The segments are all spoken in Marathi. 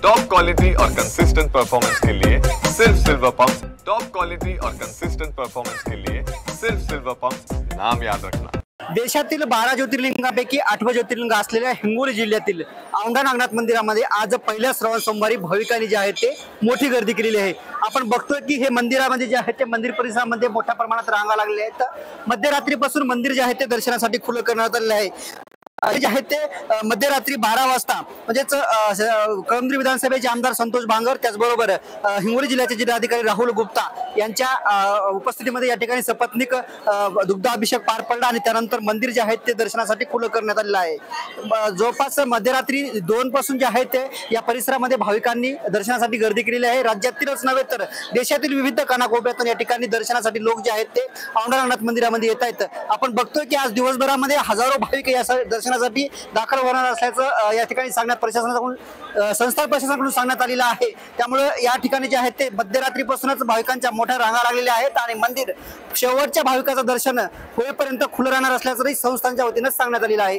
टॉप क्वालिटी और कंसिस्टेंट परफॉर्मेंस के लिए सिर्फ सिल्वर पंप्स। टॉप क्वालिटी और कंसिस्टेंट परफॉर्मेंस के लिए सिर्फ सिल्वर पंप्स, नाम याद रखना। देशातील 12 ज्योतिर्लिंगांपैकी 8वं ज्योतिर्लिंग असलेल्या हिंगोली जिल्ह्यातील औंढा नागनाथ मंदिरामध्ये आज पहिल्या श्रावण सोमवारी भाविकांनी जे आहे ते मोठी गर्दी केलेली आहे। आपण बघतोय की हे मंदिरामध्ये जे आहे ते मंदिर परिसरामध्ये मोठ्या प्रमाणात रांगा लागलेल्या आहेत। मध्यरात्रीपासून मंदिर जे आहे ते दर्शनासाठी खुलं करण्यात आलेलं आहे। जे आहे ते मध्यरात्री 12 वाजता म्हणजेच कळमनुरी विधानसभेचे आमदार संतोष बांगर, त्याचबरोबर हिंगोली जिल्ह्याचे जिल्हाधिकारी राहुल गुप्ता यांच्या उपस्थितीमध्ये या ठिकाणी सपत्नीक दुग्धाभिषेक पार पडला आणि त्यानंतर मंदिर जे आहे ते दर्शनासाठी खुलं करण्यात आलेलं आहे। जवळपास मध्यरात्री 2 पासून जे आहे ते या परिसरामध्ये भाविकांनी दर्शनासाठी गर्दी केलेली आहे। राज्यातीलच नव्हे तर देशातील विविध कानाकोपऱ्यातून या ठिकाणी दर्शनासाठी लोक जे आहेत ते औंढा नागनाथ मंदिरामध्ये येत आहेत। आपण बघतोय की आज दिवसभरामध्ये हजारो भाविक या दर्शनासाठी दाखल होणार असल्याचं या ठिकाणी सांगण्यात प्रशासनाकडून संस्था प्रशासनाकडून सांगण्यात आलेलं आहे। त्यामुळे या ठिकाणी जे आहे ते मध्यरात्रीपासूनच भाविकांच्या मोठ्या रांगा लागलेल्या आहेत आणि मंदिर शेवटच्या भाविकाचं दर्शन होईपर्यंत खुलं राहणार असल्याचंही संस्थांच्या वतीने सांगण्यात आलेलं आहे।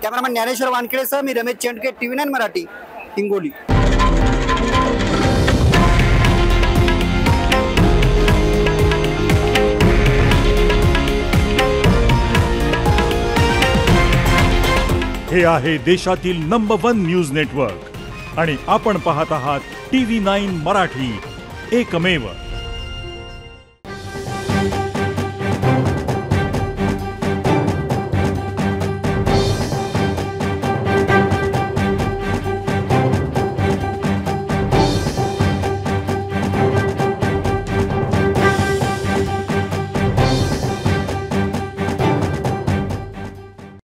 कॅमेरामॅन ज्ञानेश्वर वानखेडेसह मी रमेश चेंडके, TV9 मराठी, हिंगोली। हे आहे देशातील नंबर 1 न्यूज नेटवर्क आणि आपण पाहत आहात TV9 मराठी, एकमेव।